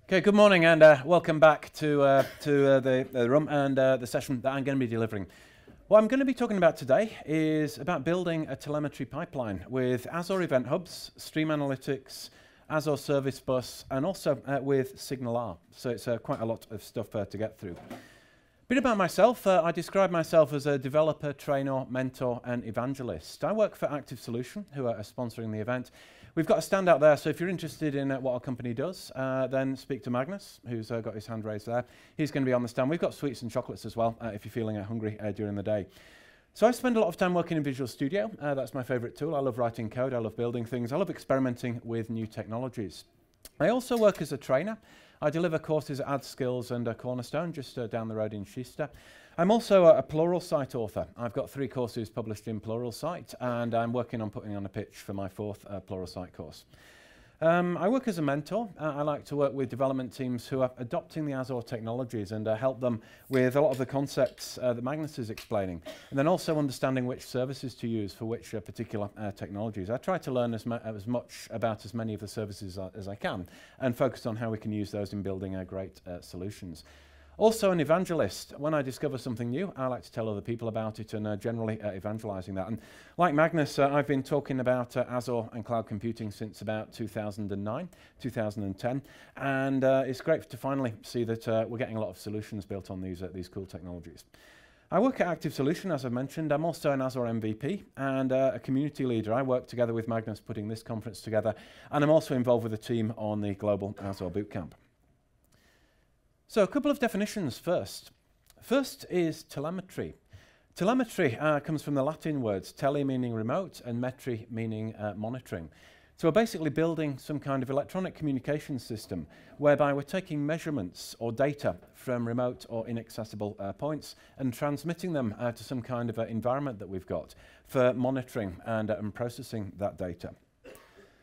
Okay, good morning and welcome back to the room and the session that I'm going to be delivering. What I'm going to be talking about today is about building a telemetry pipeline with Azure Event Hubs, Stream Analytics, Azure Service Bus, and also with SignalR. So it's quite a lot of stuff to get through. A bit about myself. I describe myself as a developer, trainer, mentor, and evangelist. I work for Active Solution, who are sponsoring the event. We've got a stand out there, so if you're interested in what our company does, then speak to Magnus, who's got his hand raised there. He's going to be on the stand. We've got sweets and chocolates as well, if you're feeling hungry during the day. So I spend a lot of time working in Visual Studio. That's my favorite tool. I love writing code. I love building things. I love experimenting with new technologies. I also work as a trainer. I deliver courses at AdSkills and Cornerstone, just down the road in Kista. I'm also a Pluralsight author. I've got 3 courses published in Pluralsight, and I'm working on putting on a pitch for my 4th Pluralsight course. I work as a mentor. I like to work with development teams who are adopting the Azure technologies and help them with a lot of the concepts that Magnus is explaining, and then also understanding which services to use for which particular technologies. I try to learn as much about as many of the services as I can and focus on how we can use those in building great solutions. Also an evangelist. When I discover something new, I like to tell other people about it and generally evangelizing that. And like Magnus, I've been talking about Azure and cloud computing since about 2009, 2010. And it's great to finally see that we're getting a lot of solutions built on these cool technologies. I work at Active Solution, as I've mentioned. I'm also an Azure MVP and a community leader. I work together with Magnus putting this conference together. And I'm also involved with the team on the Global Azure Bootcamp. So a couple of definitions first. First is telemetry. Telemetry comes from the Latin words tele meaning remote and metri meaning monitoring. So we're basically building some kind of electronic communication system whereby we're taking measurements or data from remote or inaccessible points and transmitting them to some kind of environment that we've got for monitoring and processing that data.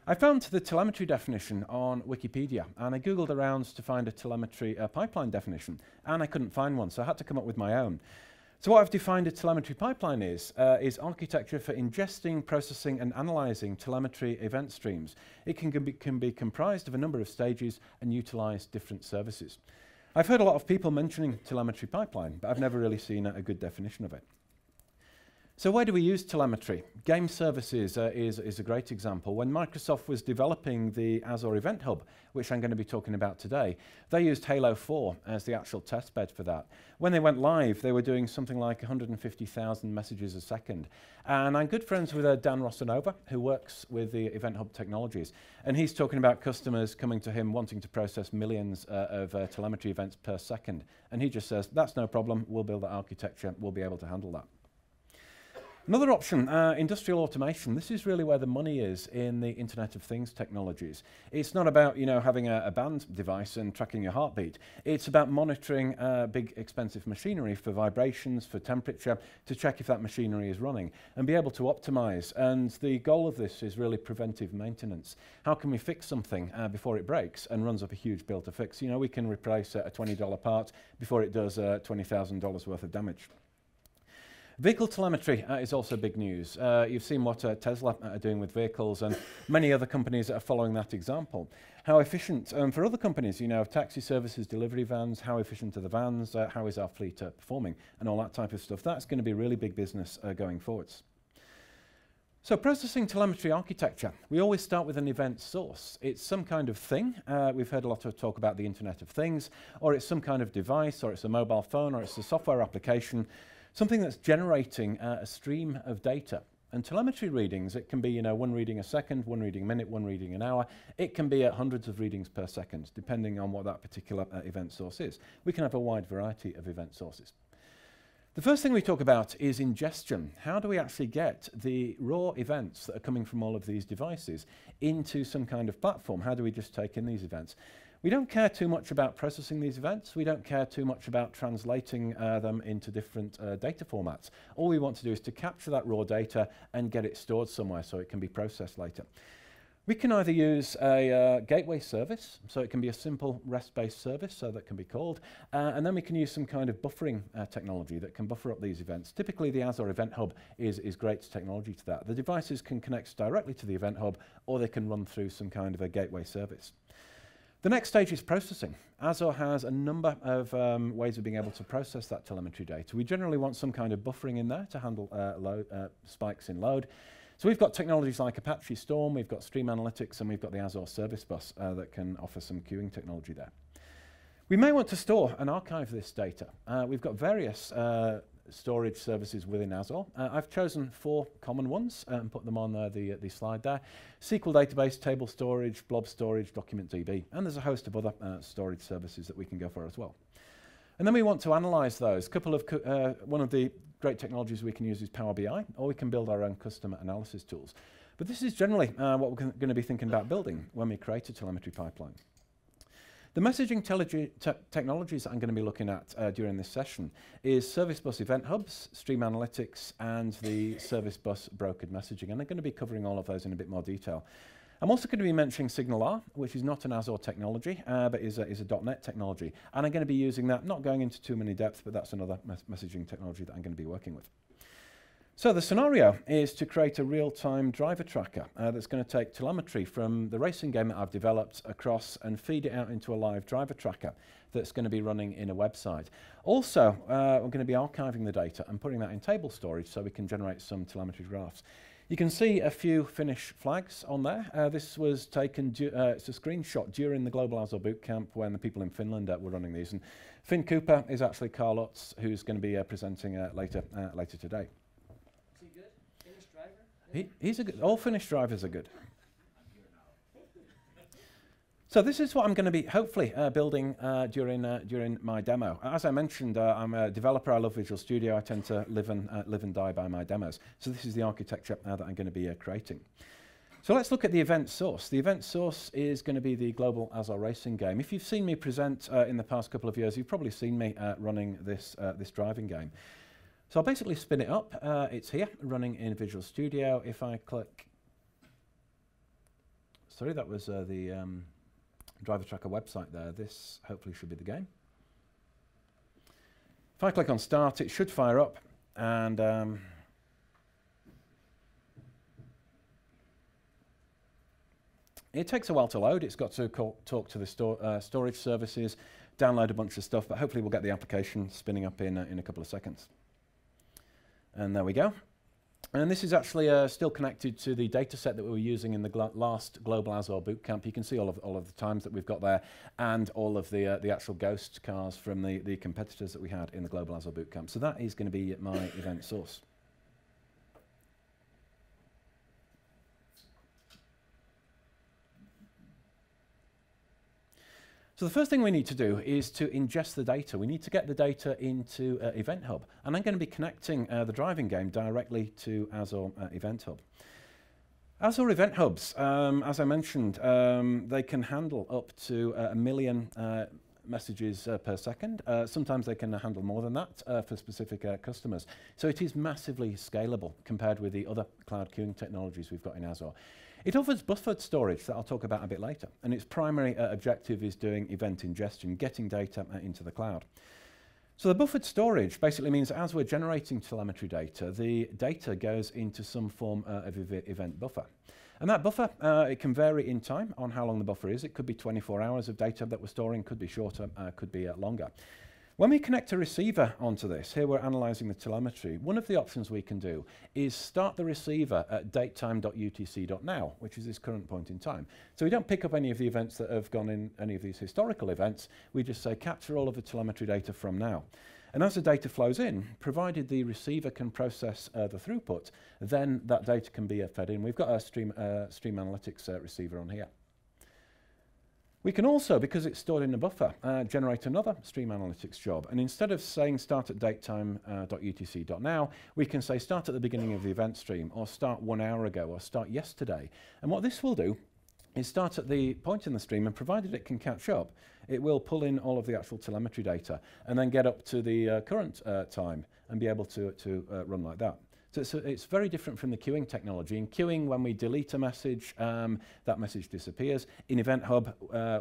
I found the telemetry definition on Wikipedia, and I googled around to find a telemetry pipeline definition, and I couldn't find one, so I had to come up with my own. So what I've defined a telemetry pipeline is architecture for ingesting, processing, and analyzing telemetry event streams. It can be comprised of a number of stages and utilize different services. I've heard a lot of people mentioning telemetry pipeline, but I've never really seen a good definition of it. So where do we use telemetry? Game services is a great example. When Microsoft was developing the Azure Event Hub, which I'm going to be talking about today, they used Halo 4 as the actual testbed for that. When they went live, they were doing something like 150,000 messages a second. And I'm good friends with Dan Rosanova, who works with the Event Hub technologies. And he's talking about customers coming to him wanting to process millions of telemetry events per second. And he just says, that's no problem, we'll build that architecture, we'll be able to handle that. Another option, industrial automation. This is really where the money is in the Internet of Things technologies. It's not about, having a band device and tracking your heartbeat. It's about monitoring big, expensive machinery for vibrations, for temperature, to check if that machinery is running and be able to optimize. And the goal of this is really preventive maintenance. How can we fix something before it breaks and runs up a huge bill to fix? We can replace a $20 part before it does $20,000 worth of damage. Vehicle telemetry is also big news. You've seen what Tesla are doing with vehicles and many other companies that are following that example. How efficient, for other companies, taxi services, delivery vans, how efficient are the vans, how is our fleet performing, and all that type of stuff. That's going to be really big business going forwards. So processing telemetry architecture, we always start with an event source. It's some kind of thing. We've heard a lot of talk about the Internet of Things, or it's some kind of device, or it's a mobile phone, or it's a software application. Something that's generating a stream of data. And telemetry readings, it can be one reading a second, one reading a minute, one reading an hour. It can be hundreds of readings per second, depending on what that particular event source is. We can have a wide variety of event sources. The first thing we talk about is ingestion. How do we actually get the raw events that are coming from all of these devices into some kind of platform? How do we just take in these events? We don't care too much about processing these events. We don't care too much about translating them into different data formats. All we want to do is to capture that raw data and get it stored somewhere so it can be processed later. We can either use a gateway service, so it can be a simple REST-based service, so that can be called, and then we can use some kind of buffering technology that can buffer up these events. Typically, the Azure Event Hub is great technology to that. The devices can connect directly to the Event Hub, or they can run through some kind of a gateway service. The next stage is processing. Azure has a number of ways of being able to process that telemetry data. We generally want some kind of buffering in there to handle spikes in load. So we've got technologies like Apache Storm, we've got Stream Analytics, and we've got the Azure Service Bus that can offer some queuing technology there. We may want to store and archive this data. We've got various storage services within Azure. I've chosen 4 common ones and put them on the slide there. SQL database, table storage, blob storage, document DB, and there's a host of other storage services that we can go for as well. And then we want to analyze those. One of the great technologies we can use is Power BI, or we can build our own custom analysis tools. But this is generally what we're going to be thinking about building when we create a telemetry pipeline. The messaging technologies that I'm going to be looking at during this session is Service Bus Event Hubs, Stream Analytics, and the Service Bus Brokered Messaging. And I'm going to be covering all of those in a bit more detail. I'm also going to be mentioning SignalR, which is not an Azure technology, but is a .NET technology. And I'm going to be using that, not going into too many depths, but that's another messaging technology that I'm going to be working with. So the scenario is to create a real-time driver tracker that's going to take telemetry from the racing game that I've developed across and feed it out into a live driver tracker that's going to be running in a website. Also, we're going to be archiving the data and putting that in table storage so we can generate some telemetry graphs. You can see a few Finnish flags on there. This was taken, it's a screenshot during the Global Azure Bootcamp when the people in Finland were running these. And Finn Cooper is actually Carl Utz, who's going to be presenting later today. He's a good, all Finnish drivers are good. So this is what I'm going to be hopefully building during my demo. As I mentioned, I'm a developer. I love Visual Studio. I tend to live and die by my demos. So this is the architecture that I'm going to be creating. So let's look at the event source. The event source is going to be the Global Azure Racing game. If you've seen me present in the past couple of years, you've probably seen me running this driving game. So I'll basically spin it up. It's here, running in Visual Studio. If I click, sorry, that was the driver tracker website there. This hopefully should be the game. If I click on Start, it should fire up, and it takes a while to load. It's got to talk to the storage services, download a bunch of stuff, but hopefully we'll get the application spinning up in a couple of seconds. And there we go. And this is actually still connected to the data set that we were using in the last Global Azure Bootcamp. You can see all of the times that we've got there and all of the actual ghost cars from the competitors that we had in the Global Azure Bootcamp. So that is going to be my event source. So the first thing we need to do is to ingest the data. We need to get the data into Event Hub. And I'm going to be connecting the driving game directly to Azure Event Hub. Azure Event Hubs, as I mentioned, they can handle up to 1 million messages per second. Sometimes they can handle more than that for specific customers. So it is massively scalable compared with the other cloud queuing technologies we've got in Azure. It offers buffered storage that I'll talk about a bit later, and its primary objective is doing event ingestion, getting data into the cloud. So the buffered storage basically means as we're generating telemetry data, the data goes into some form of event buffer. And that buffer, it can vary in time on how long the buffer is. It could be 24 hours of data that we're storing, could be shorter, could be longer. When we connect a receiver onto this, here we're analyzing the telemetry, one of the options we can do is start the receiver at datetime.utc.now, which is this current point in time. So we don't pick up any of the events that have gone in any of these historical events, we just say capture all of the telemetry data from now. And as the data flows in, provided the receiver can process the throughput, then that data can be fed in. We've got a Stream Analytics receiver on here. We can also, because it's stored in a buffer, generate another Stream Analytics job. And instead of saying start at datetime.utc.now, we can say start at the beginning of the event stream, or start 1 hour ago, or start yesterday. And what this will do is start at the point in the stream, and provided it can catch up, it will pull in all of the actual telemetry data, and then get up to the current time, and be able to run like that. So it's very different from the queuing technology. In queuing, when we delete a message, that message disappears. In Event Hub,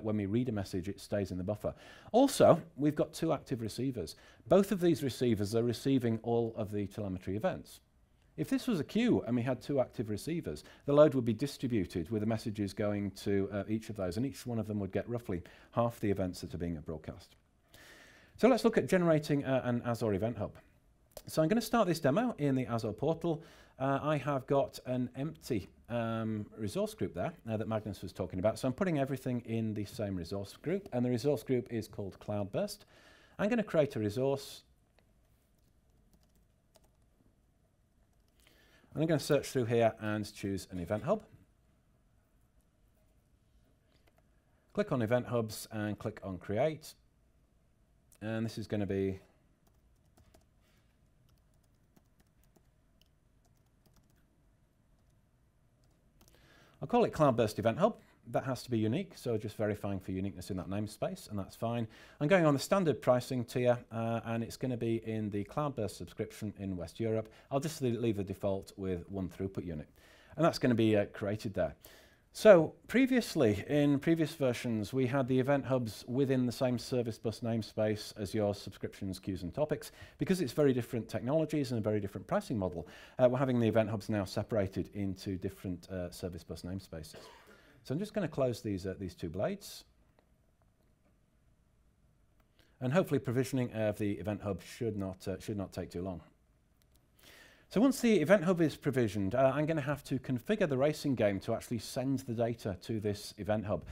when we read a message, it stays in the buffer. Also, we've got 2 active receivers. Both of these receivers are receiving all of the telemetry events. If this was a queue and we had 2 active receivers, the load would be distributed with the messages going to each of those, and each one of them would get roughly half the events that are being broadcast. So let's look at generating an Azure Event Hub. So I'm going to start this demo in the Azure portal. I have got an empty resource group there that Magnus was talking about. So I'm putting everything in the same resource group, and the resource group is called CloudBurst. I'm going to create a resource. I'm going to search through here and choose an Event Hub. Click on Event Hubs and click on Create. And this is going to be I'll call it CloudBurst Event Hub. That has to be unique, so just verifying for uniqueness in that namespace, and that's fine. I'm going on the standard pricing tier, and it's going to be in the CloudBurst subscription in West Europe. I'll just leave the default with 1 throughput unit, and that's going to be created there. So previously, in previous versions, we had the event hubs within the same service bus namespace as your subscriptions, queues, and topics. Because it's very different technologies and a very different pricing model, we're having the event hubs now separated into different service bus namespaces. So I'm just going to close these 2 blades. And hopefully provisioning of the event hub should not take too long. So once the event hub is provisioned, I'm going to have to configure the racing game to actually send the data to this event hub.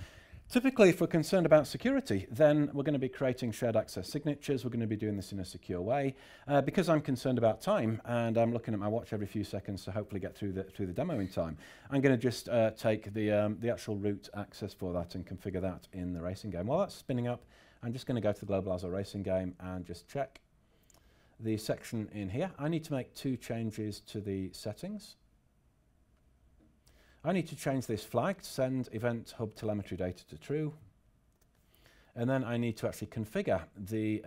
Typically, if we're concerned about security, then we're going to be creating shared access signatures. We're going to be doing this in a secure way. Because I'm concerned about time, and I'm looking at my watch every few seconds to hopefully get through the demo in time, I'm going to just take the actual root access for that and configure that in the racing game. While that's spinning up, I'm just going to go to the Global Azure Racing Game and just check the section in here. I need to make 2 changes to the settings. I need to change this flag to send event hub telemetry data to true. And then I need to actually configure the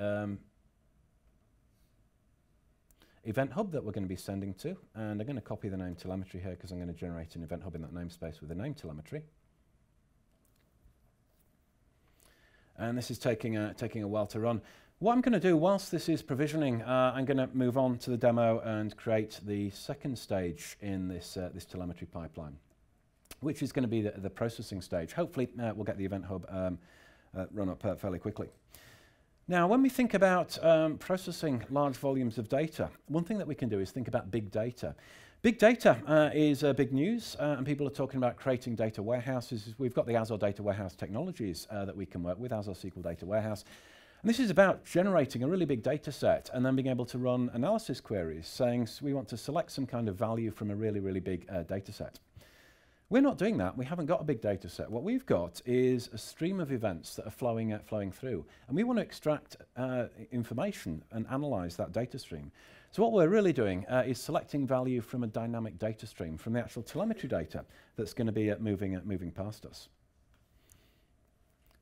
event hub that we're going to be sending to. And I'm going to copy the name telemetry here because I'm going to generate an event hub in that namespace with the name telemetry. And this is taking a while to run. What I'm going to do whilst this is provisioning, I'm going to move on to the demo and create the second stage in this telemetry pipeline, which is going to be the processing stage. Hopefully we'll get the event hub run up fairly quickly. Now, when we think about processing large volumes of data, one thing that we can do is think about big data. Big data is big news, and people are talking about creating data warehouses. We've got the Azure Data Warehouse technologies that we can work with, Azure SQL Data Warehouse. And this is about generating a really big data set and then being able to run analysis queries saying we want to select some kind of value from a really, really big data set. We're not doing that. We haven't got a big data set. What we've got is a stream of events that are flowing through. And we want to extract information and analyze that data stream. So what we're really doing is selecting value from a dynamic data stream, from the actual telemetry data that's going to be moving past us.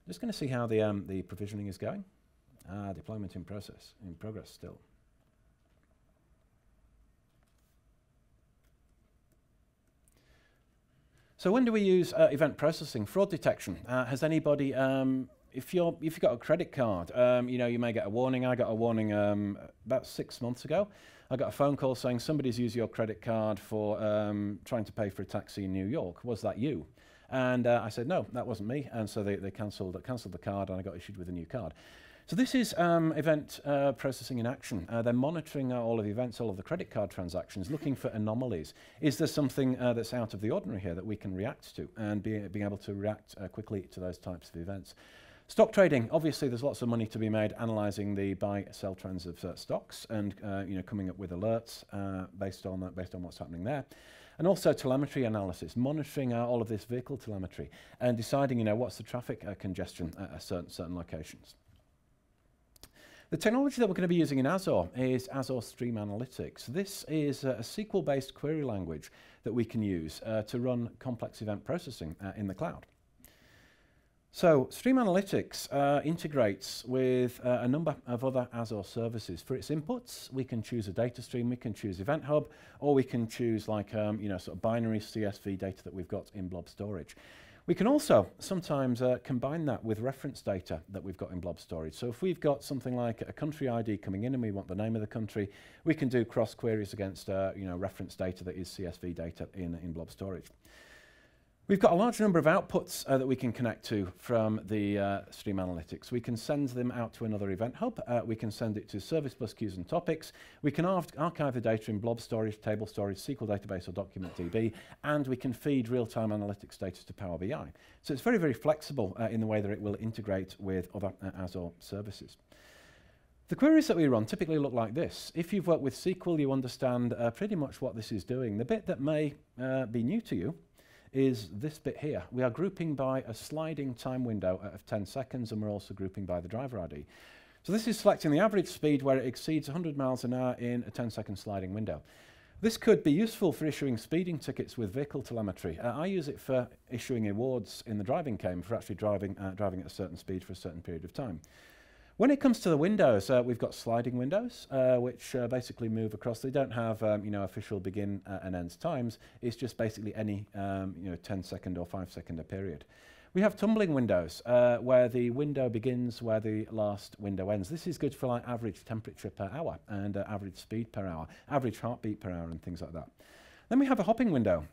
Just going to see how the provisioning is going. Deployment in progress still. So when do we use event processing? Fraud detection. Has anybody, if you've got a credit card, you may get a warning. I got a warning about 6 months ago. I got a phone call saying somebody's used your credit card for trying to pay for a taxi in New York. Was that you? And I said, no, that wasn't me. And so they cancelled the card, and I got issued with a new card. So this is event processing in action. They're monitoring all of the events, all of the credit card transactions, looking for anomalies. Is there something that's out of the ordinary here that we can react to, and being able to react quickly to those types of events? Stock trading, obviously there's lots of money to be made analysing the buy-sell trends of stocks and coming up with alerts based on what's happening there. And also telemetry analysis, monitoring all of this vehicle telemetry and deciding what's the traffic congestion at certain locations. The technology that we're going to be using in Azure is Azure Stream Analytics. This is a SQL-based query language that we can use to run complex event processing in the cloud. So Stream Analytics integrates with a number of other Azure services. For its inputs, we can choose a data stream, we can choose Event Hub, or we can choose like sort of binary CSV data that we've got in blob storage. We can also sometimes combine that with reference data that we've got in blob storage. So if we've got something like a country ID coming in and we want the name of the country, we can do cross queries against reference data that is CSV data in blob storage. We've got a large number of outputs that we can connect to from the Stream Analytics. We can send them out to another event hub. We can send it to service bus queues and topics. We can archive the data in blob storage, table storage, SQL database or document DB, and we can feed real-time analytics data to Power BI. So it's very, very flexible in the way that it will integrate with other Azure services. The queries that we run typically look like this. If you've worked with SQL, you understand pretty much what this is doing. The bit that may be new to you is this bit here. We are grouping by a sliding time window of 10 seconds, and we're also grouping by the driver ID. So this is selecting the average speed where it exceeds 100 miles an hour in a 10-second sliding window. This could be useful for issuing speeding tickets with vehicle telemetry. I use it for issuing awards in the driving game for actually driving at a certain speed for a certain period of time. When it comes to the windows, we've got sliding windows, which basically move across. They don't have official begin and end times. It's just basically any 10-second or 5-second period. We have tumbling windows, where the window begins where the last window ends. This is good for like average temperature per hour and average speed per hour, average heartbeat per hour and things like that. Then we have a hopping window,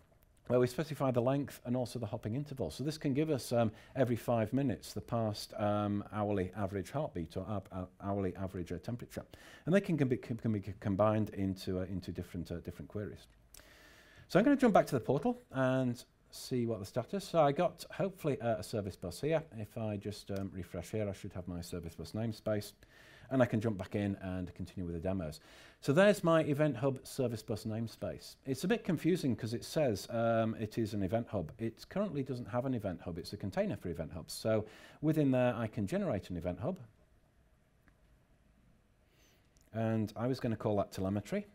where we specify the length and also the hopping interval. So this can give us every 5 minutes the past hourly average heartbeat or hourly average temperature, and they can be combined into different queries. So I'm going to jump back to the portal and see what the status. So I got hopefully a service bus here. If I just refresh here, I should have my service bus namespace. And I can jump back in and continue with the demos. So there's my Event Hub Service Bus namespace. It's a bit confusing because it says it is an Event Hub. It currently doesn't have an Event Hub. It's a container for Event Hubs. So within there, I can generate an Event Hub. And I was going to call that Telemetry.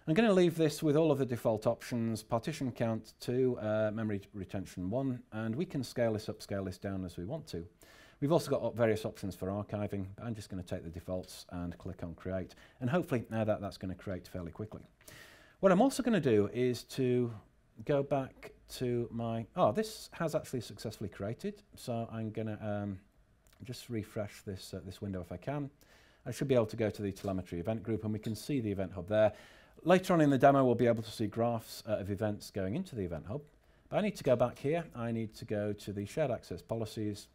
I'm going to leave this with all of the default options, partition count 2, memory retention 1, and we can scale this up, scale this down as we want to. We've also got various options for archiving. I'm just going to take the defaults and click on create. And hopefully now that's going to create fairly quickly. What I'm also going to do is to go back to my, this has actually successfully created. So I'm going to just refresh this window if I can. I should be able to go to the telemetry event group and we can see the event hub there. Later on in the demo, we'll be able to see graphs of events going into the event hub. But I need to go back here. I need to go to the shared access policies.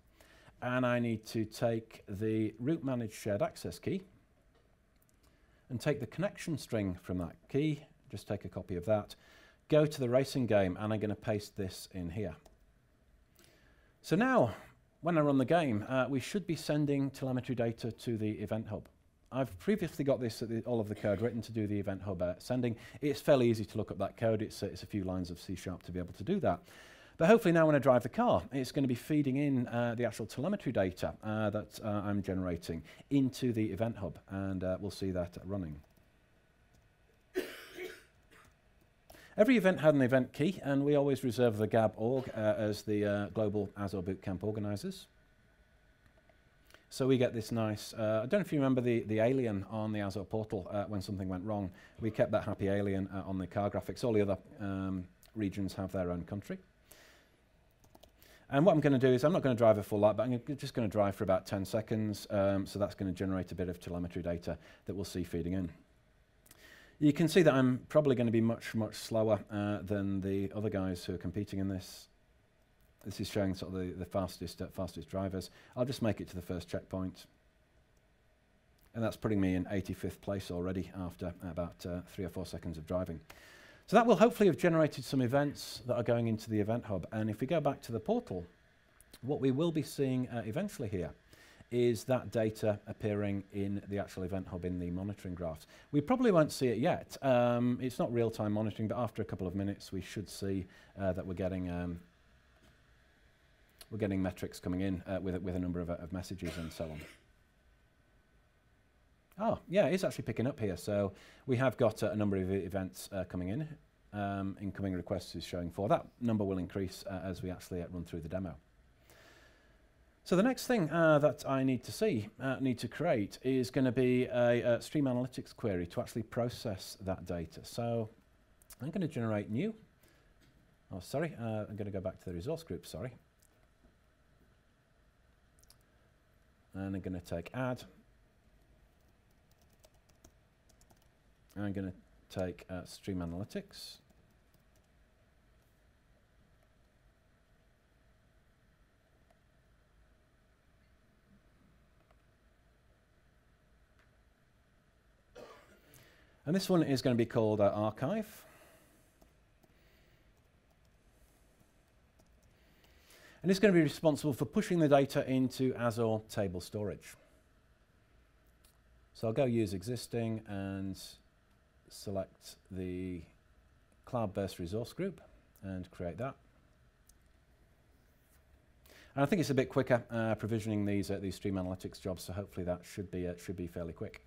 And I need to take the root managed shared access key and take the connection string from that key, just take a copy of that, go to the racing game, and I'm going to paste this in here. So now, when I run the game, we should be sending telemetry data to the event hub. I've previously got this, all of the code written to do the event hub sending. It's fairly easy to look up that code. It's a few lines of C# to be able to do that. But hopefully now when I drive the car, it's going to be feeding in the actual telemetry data that I'm generating into the event hub, and we'll see that running. Every event had an event key, and we always reserve the GAB org as the global Azure Bootcamp organizers. So we get this nice, I don't know if you remember the alien on the Azure portal when something went wrong. We kept that happy alien on the car graphics. All the other regions have their own country. And what I'm going to do is I'm not going to drive a full lap, but I'm just going to drive for about 10 seconds. So that's going to generate a bit of telemetry data that we'll see feeding in. You can see that I'm probably going to be much, much slower than the other guys who are competing in this. This is showing sort of the fastest drivers. I'll just make it to the first checkpoint. And that's putting me in 85th place already after about 3 or 4 seconds of driving. So that will hopefully have generated some events that are going into the event hub. And if we go back to the portal, what we will be seeing eventually here is that data appearing in the actual event hub in the monitoring graphs. We probably won't see it yet. It's not real-time monitoring, but after a couple of minutes, we should see that we're getting metrics coming in with a number of messages and so on. Oh, yeah, it's actually picking up here. So we have got a number of events coming in. Incoming requests is showing 4. That number will increase as we actually run through the demo. So the next thing that I need to create is going to be a Stream Analytics query to actually process that data. So I'm going to generate new. Oh, sorry, I'm going to go back to the resource group, sorry. and I'm going to take add. I'm going to take stream analytics. And this one is going to be called archive. And it's going to be responsible for pushing the data into Azure table storage. So I'll go use existing and select the CloudBurst resource group and create that. And I think it's a bit quicker provisioning these stream analytics jobs, so hopefully that should be fairly quick.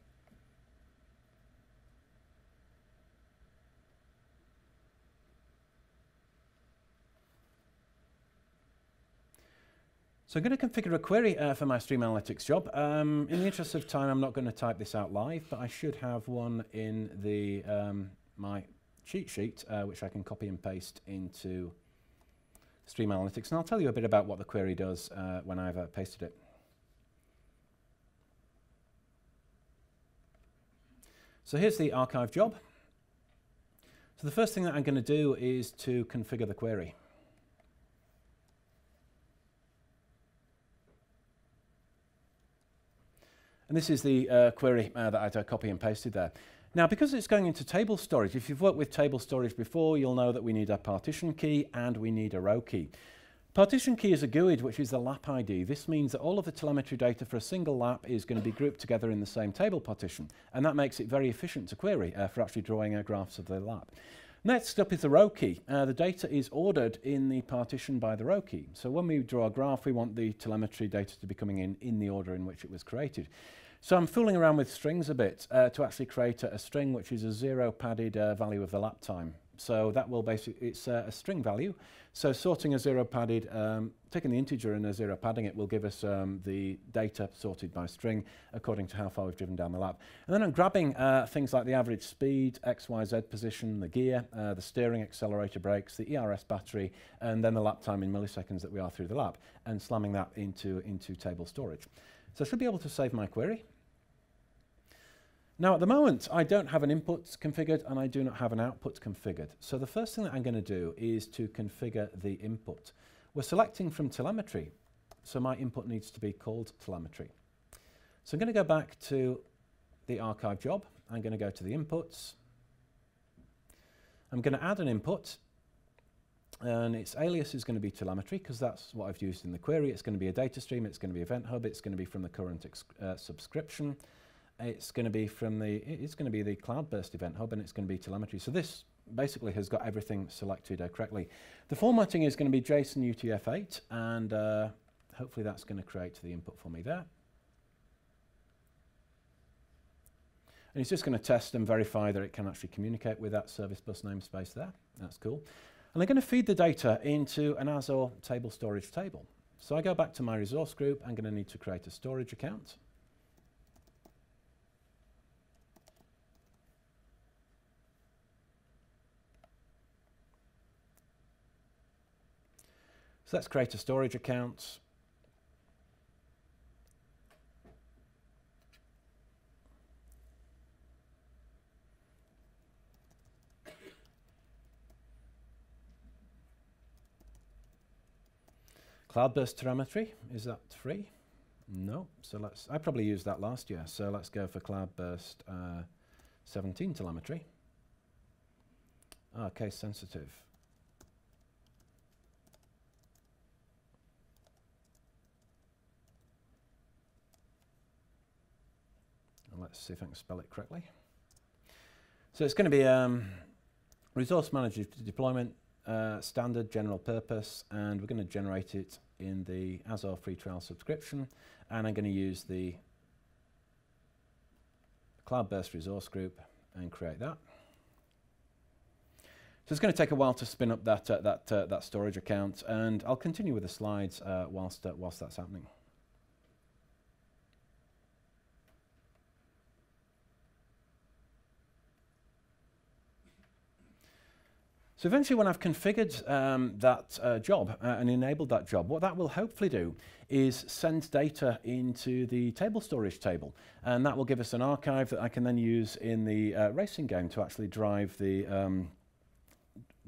So I'm going to configure a query for my stream analytics job. In the interest of time, I'm not going to type this out live, but I should have one in the my cheat sheet, which I can copy and paste into stream analytics. And I'll tell you a bit about what the query does when I've pasted it. So here's the archive job. So the first thing that I'm going to do is to configure the query. And this is the query that I copy and pasted there. Now, because it's going into table storage, if you've worked with table storage before, you'll know that we need a partition key and we need a row key. Partition key is a GUID, which is the lap ID. This means that all of the telemetry data for a single lap is going to be grouped together in the same table partition. And that makes it very efficient to query for actually drawing graphs of the lap. Next up is the row key. The data is ordered in the partition by the row key. So when we draw a graph, we want the telemetry data to be coming in the order in which it was created. So I'm fooling around with strings a bit to actually create a string which is a 0 padded value of the lap time. So that will basically, it's a string value. So sorting a 0 padded, taking the integer and a 0 padding it will give us the data sorted by string according to how far we've driven down the lap. And then I'm grabbing things like the average speed, X, Y, Z position, the gear, the steering, accelerator, brakes, the ERS battery, and then the lap time in milliseconds that we are through the lap, and slamming that into table storage. So I should be able to save my query. Now at the moment, I don't have an input configured and I do not have an output configured. So the first thing that I'm going to do is to configure the input. We're selecting from telemetry, so my input needs to be called telemetry. So I'm going to go back to the archive job. I'm going to go to the inputs. I'm going to add an input. And its alias is going to be telemetry because that's what I've used in the query. It's going to be a data stream, it's going to be Event Hub, it's going to be from the current subscription, it's going to be the CloudBurst Event Hub, and it's going to be telemetry. So this basically has got everything selected correctly. The formatting is going to be JSON UTF-8, and hopefully that's going to create the input for me there. And it's just going to test and verify that it can actually communicate with that service bus namespace there. That's cool. And I'm going to feed the data into an Azure table storage table. So I go back to my resource group. I'm going to need to create a storage account. So let's create a storage account. CloudBurst telemetry, is that free? No, so I probably used that last year, so let's go for CloudBurst 17 telemetry. Case sensitive. And let's see if I can spell it correctly. So it's going to be resource manager deployment, standard general purpose, and we're going to generate it in the Azure free trial subscription, and I'm going to use the CloudBurst resource group and create that. So it's going to take a while to spin up that storage account, and I'll continue with the slides whilst that's happening. So eventually when I've configured that job and enabled that job, what that will hopefully do is send data into the table storage table. And that will give us an archive that I can then use in the racing game to actually drive the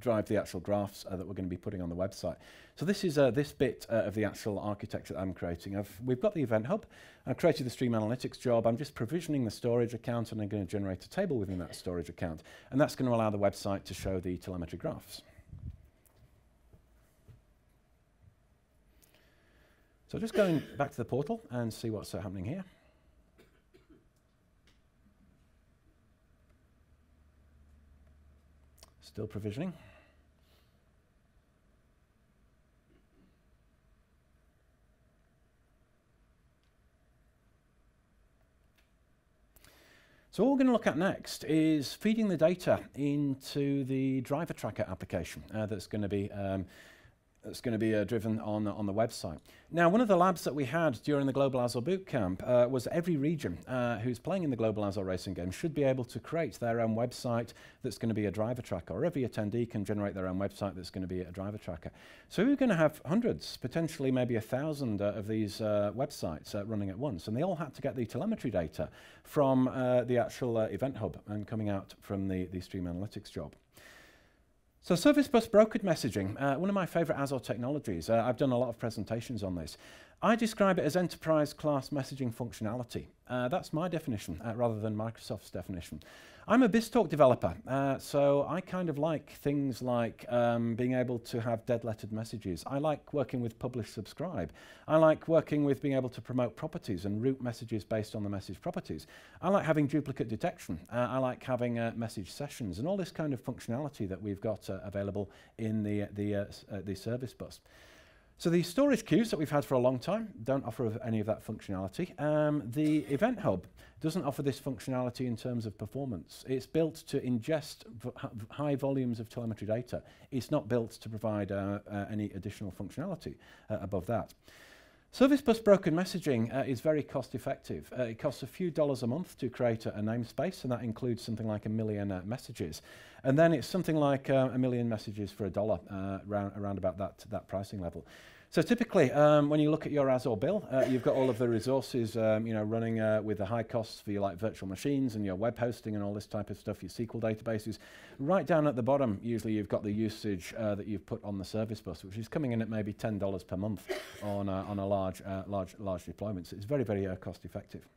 actual graphs that we're going to be putting on the website. So this is this bit of the actual architecture that I'm creating. We've got the event hub. I've created the Stream Analytics job. I'm just provisioning the storage account, and I'm going to generate a table within that storage account. And that's going to allow the website to show the telemetry graphs. So just going back to the portal and see what's happening here. Still provisioning. So what we're going to look at next is feeding the data into the driver tracker application that's going to be driven on the website. Now, one of the labs that we had during the Global Azure Bootcamp was every region who's playing in the Global Azure racing game should be able to create their own website that's going to be a driver tracker, or every attendee can generate their own website that's going to be a driver tracker. So we're going to have hundreds, potentially maybe 1,000 of these websites running at once, and they all had to get the telemetry data from the actual event hub and coming out from the Stream Analytics job. So Service Bus brokered messaging, one of my favorite Azure technologies. I've done a lot of presentations on this. I describe it as enterprise class messaging functionality. That's my definition rather than Microsoft's definition. I'm a BizTalk developer, so I kind of like things like being able to have dead-lettered messages. I like working with publish subscribe. I like working with being able to promote properties and route messages based on the message properties. I like having duplicate detection. I like having message sessions and all this kind of functionality that we've got available in the service bus. So the storage queues that we've had for a long time don't offer any of that functionality. The Event Hub doesn't offer this functionality in terms of performance. It's built to ingest high volumes of telemetry data. It's not built to provide any additional functionality above that. Service Bus broken messaging is very cost effective. It costs a few dollars a month to create a namespace, and that includes something like 1 million messages. And then it's something like 1 million messages for $1, around about that pricing level. So typically, when you look at your Azure bill, you've got all of the resources running with the high costs for your virtual machines and your web hosting and all this type of stuff, your SQL databases. Right down at the bottom, usually you've got the usage that you've put on the service bus, which is coming in at maybe $10 per month on a large deployment. So it's very, very cost effective.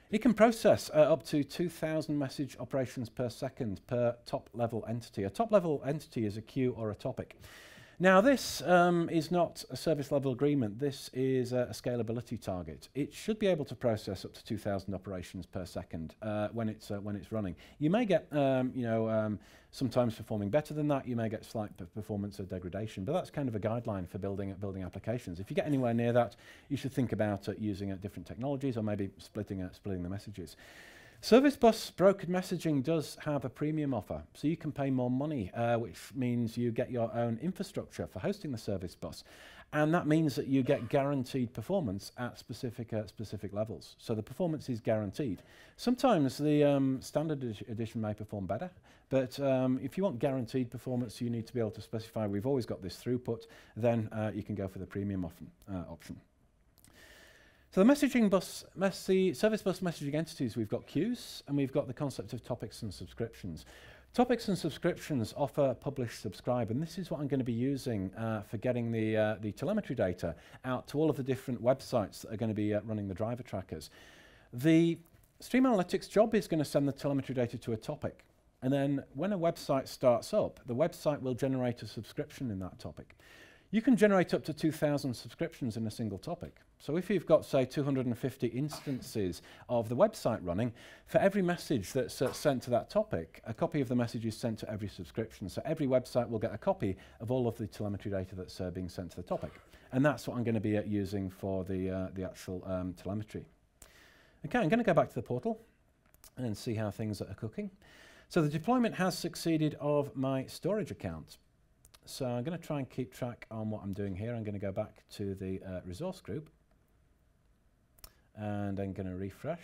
It can process up to 2,000 message operations per second per top-level entity. A top-level entity is a queue or a topic. Now this is not a service level agreement, this is a scalability target. It should be able to process up to 2,000 operations per second when it's running. You may get sometimes performing better than that, you may get slight performance or degradation, but that's kind of a guideline for building applications. If you get anywhere near that, you should think about using different technologies or maybe splitting the messages. Service Bus brokered messaging does have a premium offer, so you can pay more money, which means you get your own infrastructure for hosting the Service Bus, and that means that you get guaranteed performance at specific levels. So the performance is guaranteed. Sometimes the standard edition may perform better, but if you want guaranteed performance, you need to be able to specify we've always got this throughput, then you can go for the premium option. So the service bus messaging entities, we've got queues and we've got the concept of topics and subscriptions. Topics and subscriptions offer publish subscribe, and this is what I'm going to be using for getting the telemetry data out to all of the different websites that are going to be running the driver trackers. The Stream Analytics job is going to send the telemetry data to a topic, and then when a website starts up, the website will generate a subscription in that topic. You can generate up to 2,000 subscriptions in a single topic. So if you've got, say, 250 instances of the website running, for every message that's sent to that topic, a copy of the message is sent to every subscription. So every website will get a copy of all of the telemetry data that's being sent to the topic. And that's what I'm going to be using for the actual telemetry. Okay, I'm going to go back to the portal and see how things are cooking. So the deployment has succeeded of my storage account. So I'm going to try and keep track on what I'm doing here. I'm going to go back to the resource group and I'm going to refresh.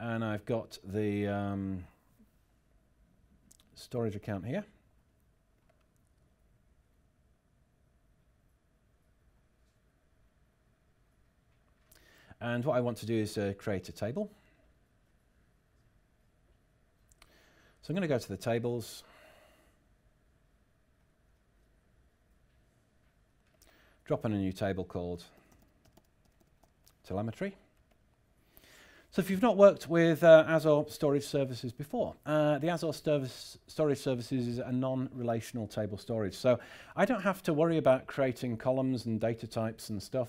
and I've got the storage account here. And what I want to do is create a table. So I'm going to go to the tables, drop in a new table called Telemetry. So if you've not worked with Azure Storage Services before, the Azure Storage Services is a non-relational table storage. So I don't have to worry about creating columns and data types and stuff.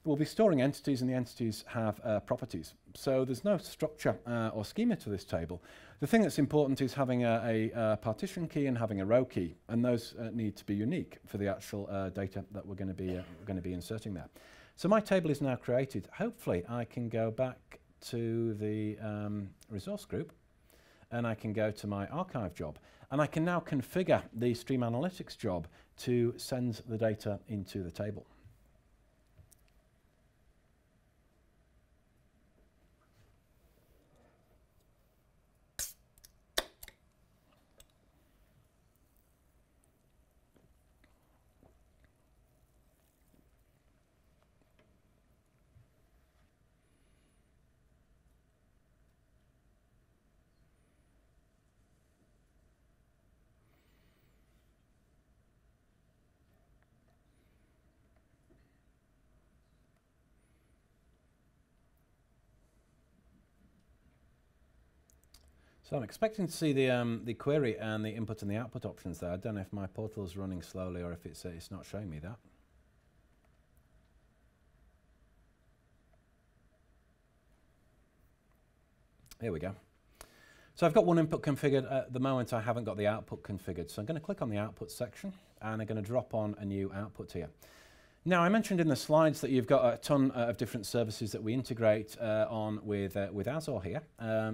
We'll be storing entities, and the entities have properties. So there's no structure or schema to this table. The thing that's important is having a partition key and having a row key, and those need to be unique for the actual data that we're going to be inserting there. So my table is now created. Hopefully I can go back to the resource group, and I can go to my archive job, and I can now configure the Stream Analytics job to send the data into the table. So I'm expecting to see the query and the input and the output options there. I don't know if my portal is running slowly or if it's not showing me that. Here we go. So I've got one input configured. At the moment I haven't got the output configured. So I'm going to click on the output section, and I'm going to drop on a new output here. Now, I mentioned in the slides that you've got a ton of different services that we integrate on with Azure here.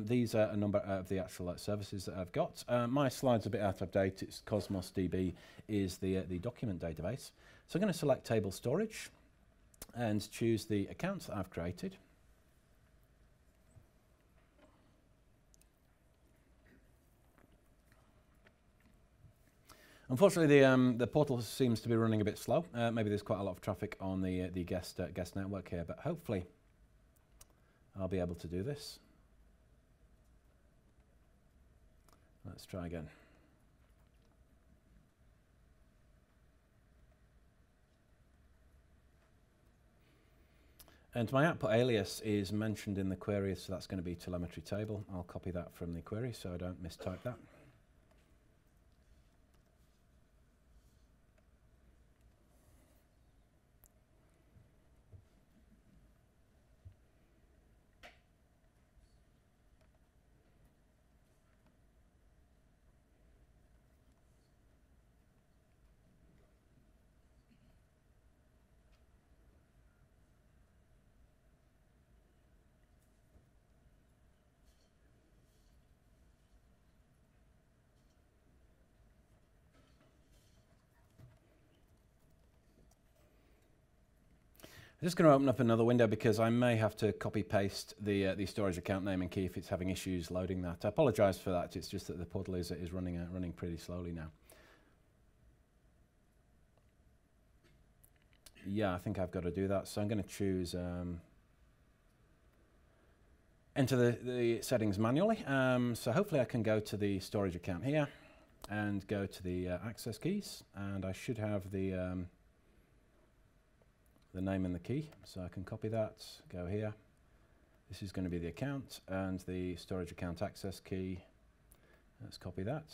These are a number of the actual services that I've got. My slide's a bit out of date. It's Cosmos DB is the document database. So I'm going to select Table Storage and choose the account that I've created. Unfortunately, the portal seems to be running a bit slow. Maybe there's quite a lot of traffic on the guest network here, but hopefully I'll be able to do this. Let's try again. And my output alias is mentioned in the query, so that's going to be telemetry table. I'll copy that from the query so I don't mistype that. I'm just going to open up another window because I may have to copy paste the storage account name and key if it's having issues loading that. I apologise for that. It's just that the portal is running pretty slowly now. Yeah, I think I've got to do that. So I'm going to choose enter the settings manually. So hopefully I can go to the storage account here and go to the access keys, and I should have the name and the key, so I can copy that, go here. This is going to be the account and the storage account access key. Let's copy that.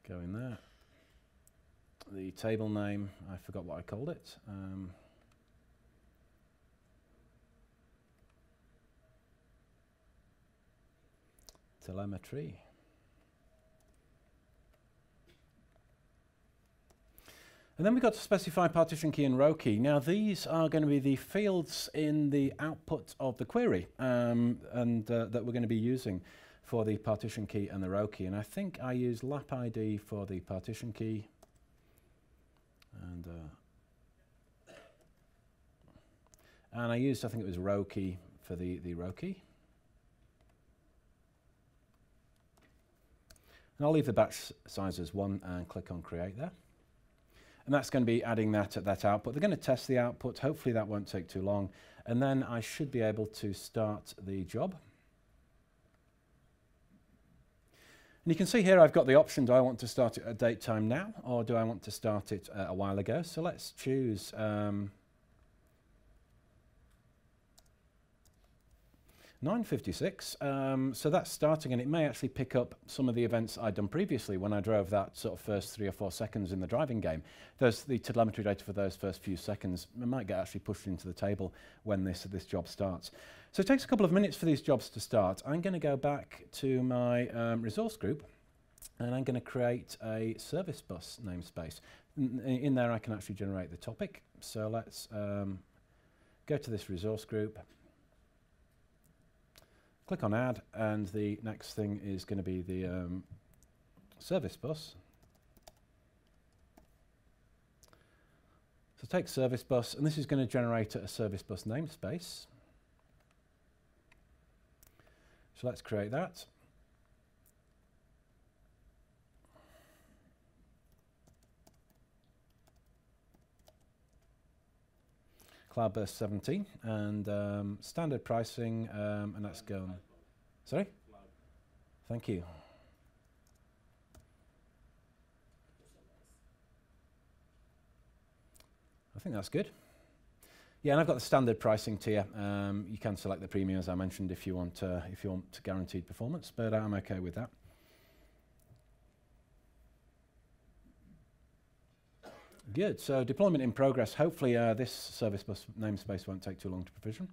Go in there. The table name, I forgot what I called it. Telemetry. And then we've got to specify partition key and row key. Now these are going to be the fields in the output of the query that we're going to be using for the partition key and the row key. And I think I use lap ID for the partition key. And I used, I think it was row key for the row key. And I'll leave the batch size as 1 and click on create there. And that's going to be adding that output. They're going to test the output. Hopefully that won't take too long. And then I should be able to start the job. And you can see here I've got the option, do I want to start it at date time now, or do I want to start it a while ago? So let's choose 9:56, so that's starting, and it may actually pick up some of the events I'd done previously when I drove that sort of first 3 or 4 seconds in the driving game. The telemetry data for those first few seconds might get actually pushed into the table when this job starts. So it takes a couple of minutes for these jobs to start. I'm going to go back to my resource group, and I'm going to create a service bus namespace. In there I can actually generate the topic. So let's go to this resource group, click on add, and the next thing is going to be the service bus. So take service bus, and this is going to generate a service bus namespace. So let's create that. CloudBurst 17 and standard pricing, and let's go. Sorry? Thank you. I think that's good. Yeah, and I've got the standard pricing tier. You can select the premium, as I mentioned, if you want guaranteed performance, but I'm okay with that. Good. So deployment in progress. Hopefully, this service bus namespace won't take too long to provision.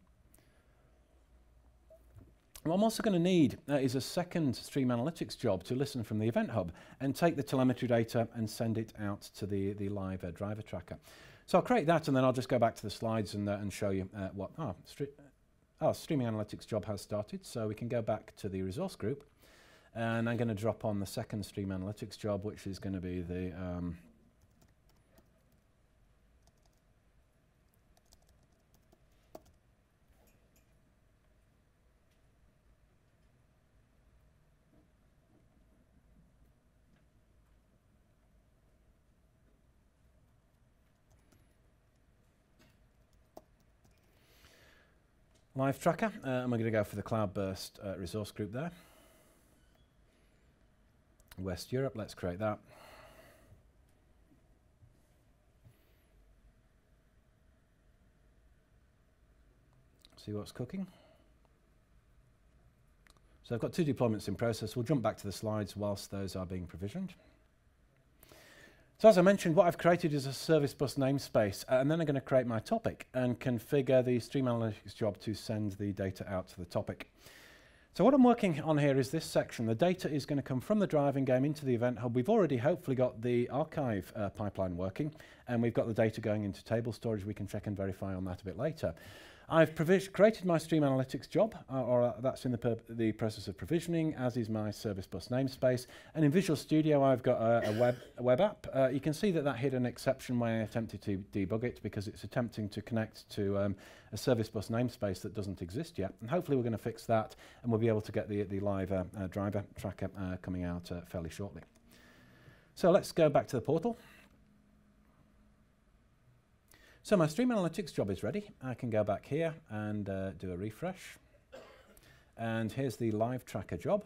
What I'm also going to need is a second Stream Analytics job to listen from the Event Hub and take the telemetry data and send it out to the live driver tracker. So I'll create that, and then I'll just go back to the slides and show you what. Streaming Analytics job has started, so we can go back to the resource group, and I'm going to drop on the second Stream Analytics job, which is going to be the live tracker, and we're going to go for the CloudBurst resource group there. West Europe, let's create that. See what's cooking. So I've got 2 deployments in process. We'll jump back to the slides whilst those are being provisioned. So as I mentioned, what I've created is a service bus namespace, and then I'm going to create my topic and configure the Stream Analytics job to send the data out to the topic. So what I'm working on here is this section. The data is going to come from the driving game into the Event Hub. We've already hopefully got the archive pipeline working, and we've got the data going into table storage. We can check and verify on that a bit later. I've created my Stream Analytics job, or that's in the process of provisioning, as is my service bus namespace. And in Visual Studio, I've got a web app. You can see that hid an exception when I attempted to debug it, because it's attempting to connect to a service bus namespace that doesn't exist yet. And hopefully we're going to fix that, and we'll be able to get the live driver tracker coming out fairly shortly. So let's go back to the portal. So my Stream Analytics job is ready. I can go back here and do a refresh. And here's the live tracker job.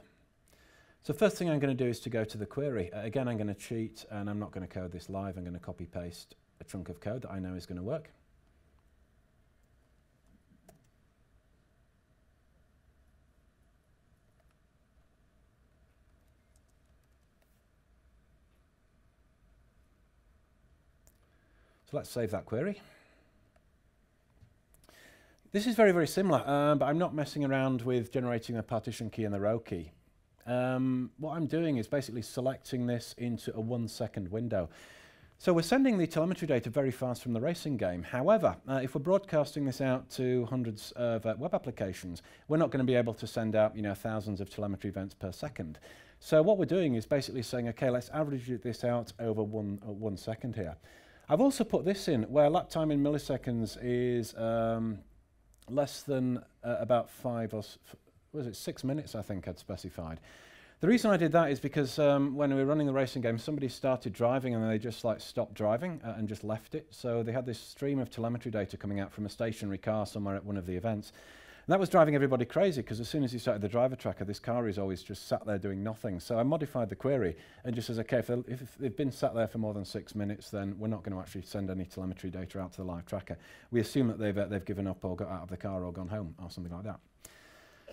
So first thing I'm going to do is to go to the query. Again, I'm going to cheat, and I'm not going to code this live. I'm going to copy paste a chunk of code that I know is going to work. So let's save that query. This is very, very similar, but I'm not messing around with generating the partition key and the row key. What I'm doing is basically selecting this into a 1-second window. So we're sending the telemetry data very fast from the racing game. However, if we're broadcasting this out to hundreds of web applications, we're not going to be able to send out, thousands of telemetry events per second. So what we're doing is basically saying, okay, let's average this out over 1 second here. I've also put this in where lap time in milliseconds is less than about 6 minutes, I think I'd specified. The reason I did that is because when we were running the racing game, somebody started driving and they just like stopped driving and just left it. So they had this stream of telemetry data coming out from a stationary car somewhere at one of the events. And that was driving everybody crazy, because as soon as you started the driver tracker, this car is always just sat there doing nothing. So I modified the query and just says, okay, if they've been sat there for more than 6 minutes, then we're not going to actually send any telemetry data out to the live tracker. We assume that they've given up or got out of the car or gone home or something like that.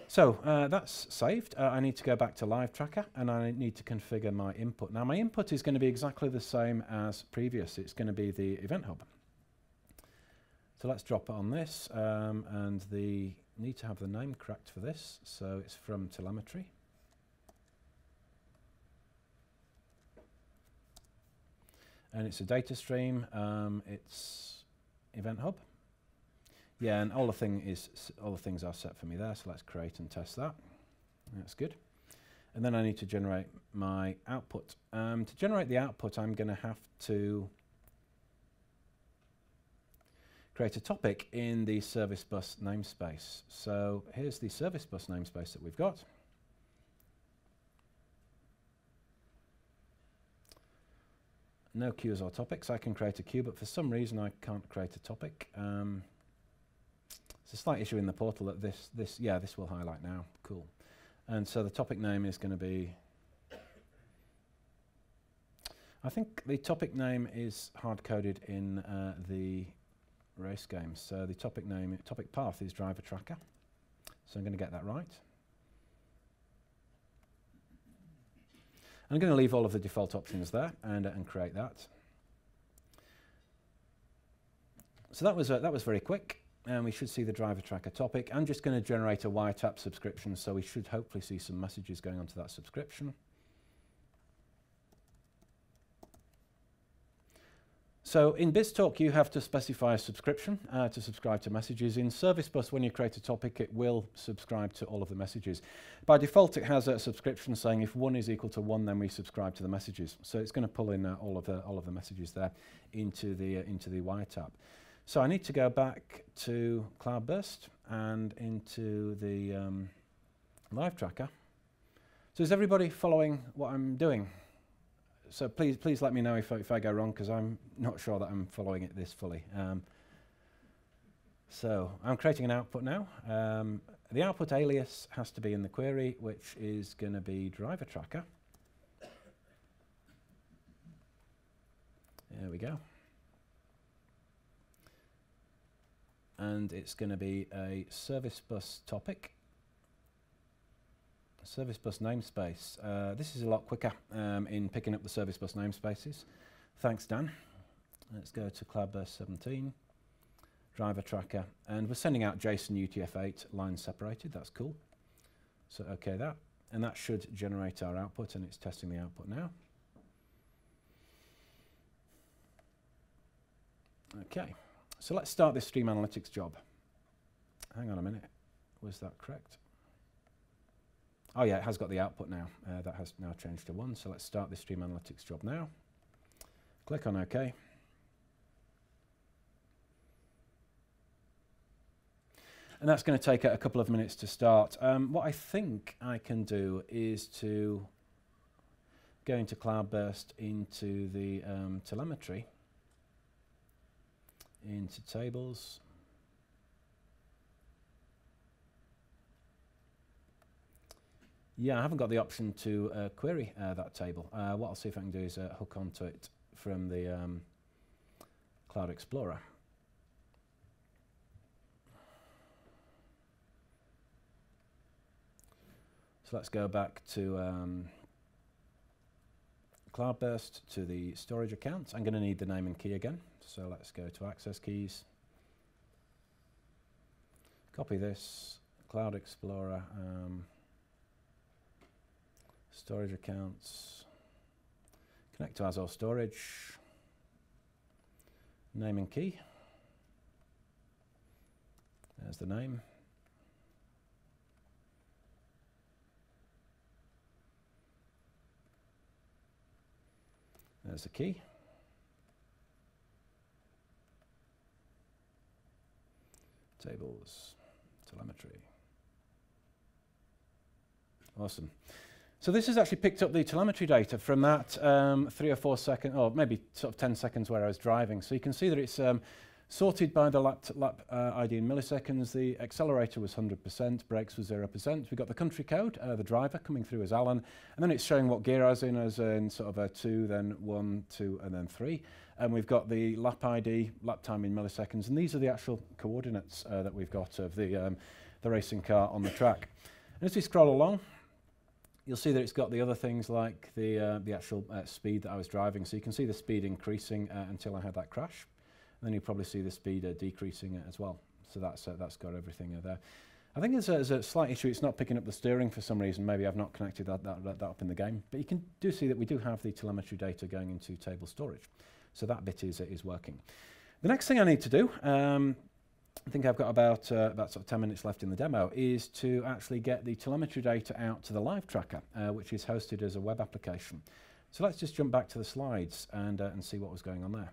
So that's saved. I need to go back to live tracker and I need to configure my input. Now my input is going to be exactly the same as previous. It's going to be the event hub. So let's drop it on this and need to have the name correct for this. So it's from telemetry. And it's a data stream. It's event hub. Yeah, and all the things are set for me there, so let's create and test that. That's good. And then I need to generate my output. To generate the output, I'm going to have to create a topic in the service bus namespace. So here's the service bus namespace that we've got. No queues or topics. I can create a queue, but for some reason I can't create a topic. It's a slight issue in the portal that this will highlight now. Cool. And so the topic name is going to be, I think the topic name is hard-coded in the race game. So the topic path is driver tracker. So I'm going to get that right. I'm going to leave all of the default options there and create that. So that was very quick. And we should see the driver tracker topic. I'm just going to generate a wiretap subscription, so we should hopefully see some messages going onto that subscription. So in BizTalk, you have to specify a subscription to subscribe to messages. In Service Bus, when you create a topic, it will subscribe to all of the messages. By default, it has a subscription saying if 1 is equal to 1, then we subscribe to the messages. So it's going to pull in all of the messages there into the wiretap. So I need to go back to CloudBurst and into the live tracker. So is everybody following what I'm doing? So please let me know if I go wrong, because I'm not sure that I'm following it this fully. So I'm creating an output now. The output alias has to be in the query, which is going to be driver tracker. There we go. And it's going to be a service bus topic, a service bus namespace. This is a lot quicker in picking up the service bus namespaces. Thanks, Dan. Let's go to CloudBurst 17, driver tracker, and we're sending out JSON UTF-8 lines separated. That's cool. So OK that, and that should generate our output, and it's testing the output now. OK. So let's start this stream analytics job. Hang on a minute. Was that correct? Oh yeah, it has got the output now. That has now changed to 1. So let's start this stream analytics job now. Click on OK. And that's going to take a couple of minutes to start. What I think I can do is to go into CloudBurst, into the telemetry, into tables. Yeah, I haven't got the option to query that table. What I'll see if I can do is hook onto it from the Cloud Explorer. So let's go back to CloudBurst, to the storage account. I'm going to need the name and key again. So let's go to access keys. Copy this, Cloud Explorer, storage accounts, connect to Azure storage, name and key. There's the name. There's the key. Tables. telemetry. Awesome. So this has actually picked up the telemetry data from that 3 or 4 seconds, or maybe sort of 10 seconds where I was driving. So you can see that it's sorted by the lap ID in milliseconds. The accelerator was 100%, brakes was 0%. We've got the country code, the driver coming through as Alan, and then it's showing what gear I was in, as in sort of a 2, then 1, 2, and then 3. And we've got the lap ID, lap time in milliseconds, and these are the actual coordinates that we've got of the racing car on the track. And as we scroll along, you'll see that it's got the other things like the actual speed that I was driving. So you can see the speed increasing until I had that crash. And then you probably see the speed decreasing as well. So that's got everything there. I think there's a slight issue. It's not picking up the steering for some reason. Maybe I've not connected that up in the game. But you can see that we do have the telemetry data going into table storage. So that bit is working. The next thing I need to do, I think I've got about sort of 10 minutes left in the demo, is to actually get the telemetry data out to the live tracker, which is hosted as a web application. So let's just jump back to the slides and see what was going on there.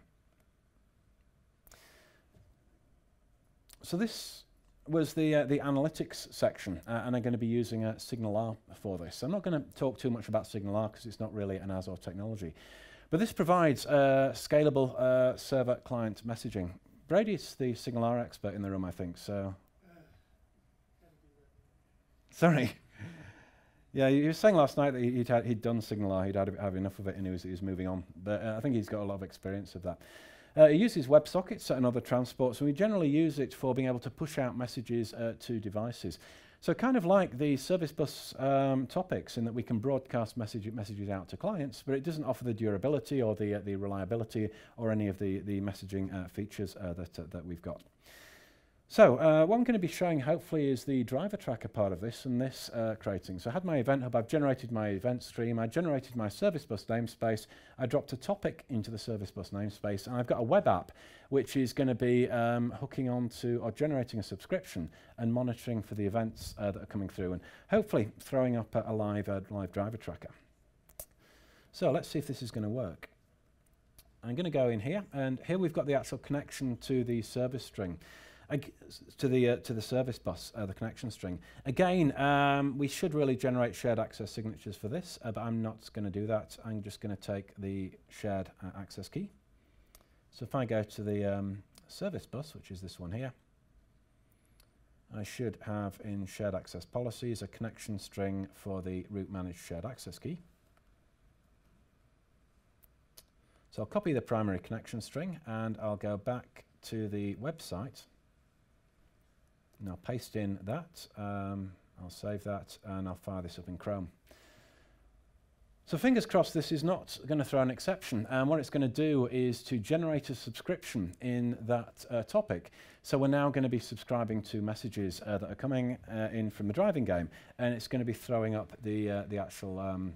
So this was the analytics section, and I'm going to be using SignalR for this. I'm not going to talk too much about SignalR because it's not really an Azure technology. But this provides scalable server-client messaging. Brady's the SignalR expert in the room, I think, so... Sorry. Yeah, you were saying last night that he'd done SignalR, he'd had enough of it, and he was moving on. But I think he's got a lot of experience of that. He uses WebSockets and other transports, and we generally use it for being able to push out messages to devices. So kind of like the service bus topics, in that we can broadcast messages out to clients, but it doesn't offer the durability or the reliability or any of the messaging features that we've got. So what I'm going to be showing hopefully is the driver tracker part of this and this creating. So I had my event hub, I've generated my event stream, I generated my service bus namespace, I dropped a topic into the service bus namespace, and I've got a web app which is going to be hooking onto or generating a subscription and monitoring for the events that are coming through, and hopefully throwing up a live driver tracker. So let's see if this is going to work. I'm going to go in here, and here we've got the actual connection to the service string. To the service bus, the connection string. Again, we should really generate shared access signatures for this, but I'm not going to do that. I'm just going to take the shared access key. So if I go to the service bus, which is this one here, I should have in shared access policies a connection string for the root managed shared access key. So I'll copy the primary connection string, and I'll go back to the website. And I'll paste in that, I'll save that, and I'll fire this up in Chrome. So fingers crossed this is not going to throw an exception. What it's going to do is to generate a subscription in that topic. So we're now going to be subscribing to messages that are coming in from the driving game, and it's going to be throwing up the actual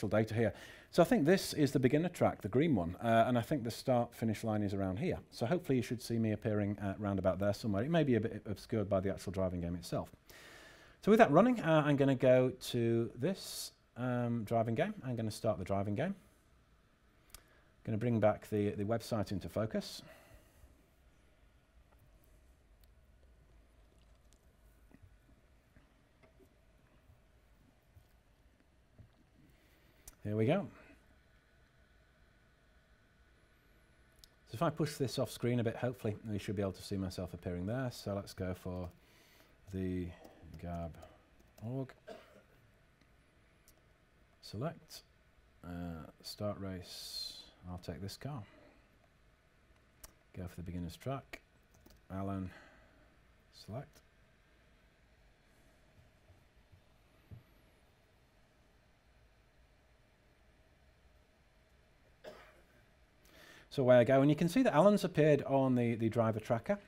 data here. So I think this is the beginner track, the green one, and I think the start-finish line is around here. So hopefully you should see me appearing round about there somewhere. It may be a bit obscured by the actual driving game itself. So with that running, I'm going to go to this driving game. I'm going to start the driving game. I'm going to bring back the website into focus. Here we go. So if I push this off screen a bit, hopefully we should be able to see myself appearing there. So let's go for the gab org. Select, start race, I'll take this car. Go for the beginner's track, Alan, select. So away I go, and you can see that Alan's appeared on the driver tracker.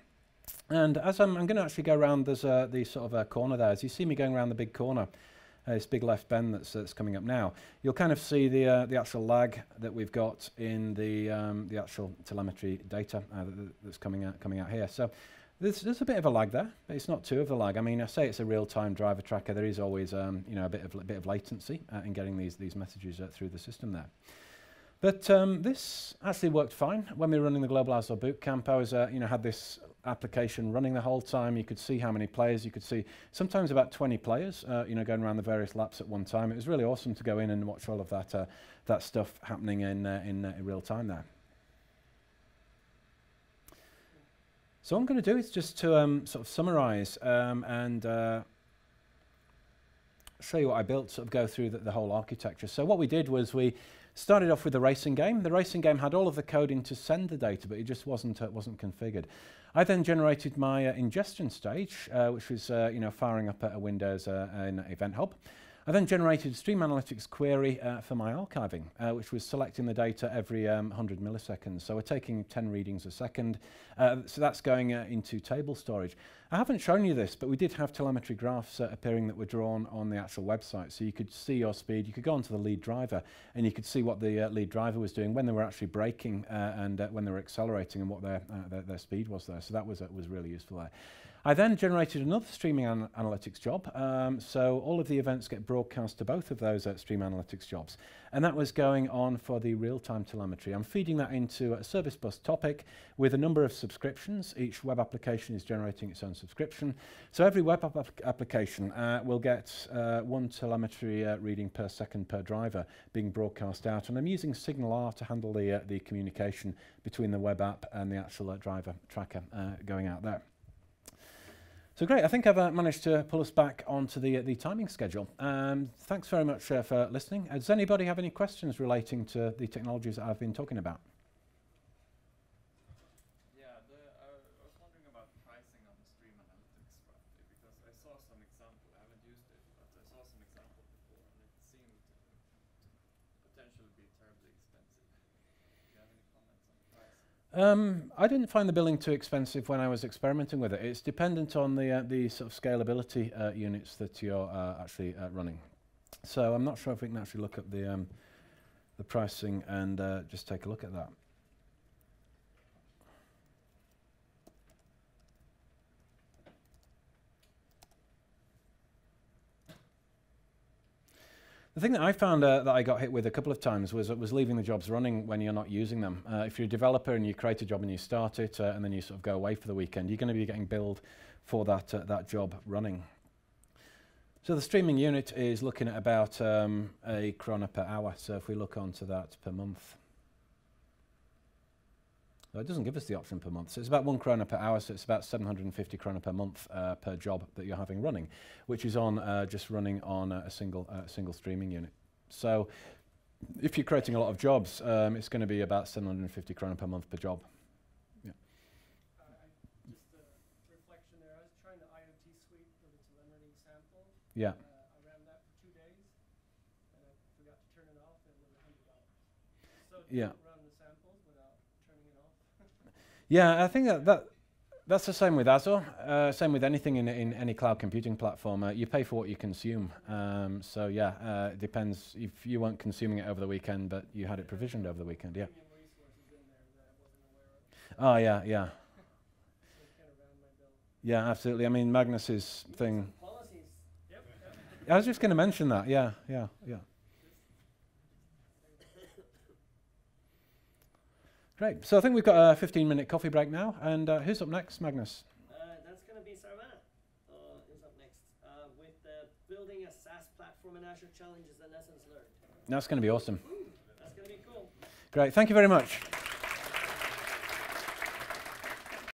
And as I'm going to actually go around, there's the sort of corner there. As you see me going around the big corner, this big left bend that's coming up now, you'll kind of see the actual lag that we've got in the actual telemetry data that's coming out here. So there's a bit of a lag there, but it's not too of a lag. I mean, I say it's a real-time driver tracker. There is always you know, a bit of latency in getting these messages through the system there. But this actually worked fine. When we were running the Global Azure Bootcamp, I was, had this application running the whole time. You could see how many players. You could see sometimes about 20 players, going around the various laps at one time. It was really awesome to go in and watch all of that stuff happening in real time there. So what I'm going to do is just to sort of summarize and show you what I built, sort of go through the whole architecture. So what we did was we started off with the racing game. The racing game had all of the coding to send the data, but it just wasn't configured. I then generated my ingestion stage, which was firing up a Windows in Event Hub. I then generated a Stream Analytics query for my archiving, which was selecting the data every 100 milliseconds. So we're taking 10 readings a second. So that's going into table storage. I haven't shown you this, but we did have telemetry graphs appearing that were drawn on the actual website. So you could see your speed. You could go onto the lead driver, and you could see what the lead driver was doing when they were actually braking and when they were accelerating and what their speed was there. So that was really useful there. I then generated another streaming analytics job, so all of the events get broadcast to both of those stream analytics jobs, and that was going on for the real-time telemetry. I'm feeding that into a service bus topic with a number of subscriptions. Each web application is generating its own subscription, so every web application will get one telemetry reading per second per driver being broadcast out, and I'm using SignalR to handle the communication between the web app and the actual driver tracker going out there. So great, I think I've managed to pull us back onto the timing schedule. Thanks very much for listening. Does anybody have any questions relating to the technologies that I've been talking about? Yeah, I was wondering about pricing on the Stream Analytics roughly, because I saw some example, I haven't used it, but I saw some example before, and it seemed to potentially be terribly expensive. Do you have any comments on the price? I didn't find the billing too expensive when I was experimenting with it. It's dependent on the sort of scalability units that you're actually running. So I'm not sure if we can actually look at the pricing and just take a look at that. The thing that I found that I got hit with a couple of times was leaving the jobs running when you're not using them. If you're a developer and you create a job and you start it and then you sort of go away for the weekend, you're going to be getting billed for that job running. So the streaming unit is looking at about a krona per hour. So if we look onto that per month, well, it doesn't give us the option per month. So it's about 1 krona per hour, so it's about 750 krona per month per job that you're having running, which is on just running on a single streaming unit. So if you're creating a lot of jobs, it's going to be about 750 krona per month per job. Yeah. Just a reflection there. I was trying the IoT suite for the telemetry sample. Yeah. I ran that for 2 days, and I forgot to turn it off, and it was $100. So Yeah. run the samples without turning it off. Yeah, I think that's the same with Azure, same with anything in any cloud computing platform. You pay for what you consume. So yeah, it depends if you weren't consuming it over the weekend, but you had it provisioned over the weekend. Yeah. Resources in there that I wasn't aware of. Oh yeah, yeah, So it kind of ran my bill. yeah, absolutely. I mean, Magnus's thing. Policies. Yep. I was just going to mention that. Yeah, yeah, yeah. Great. So I think we've got a 15-minute coffee break now. And who's up next, Magnus? That's going to be Sarvana, who's up next, with building a SaaS platform in Azure challenges and lessons learned. That's going to be awesome. That's going to be cool. Great. Thank you very much.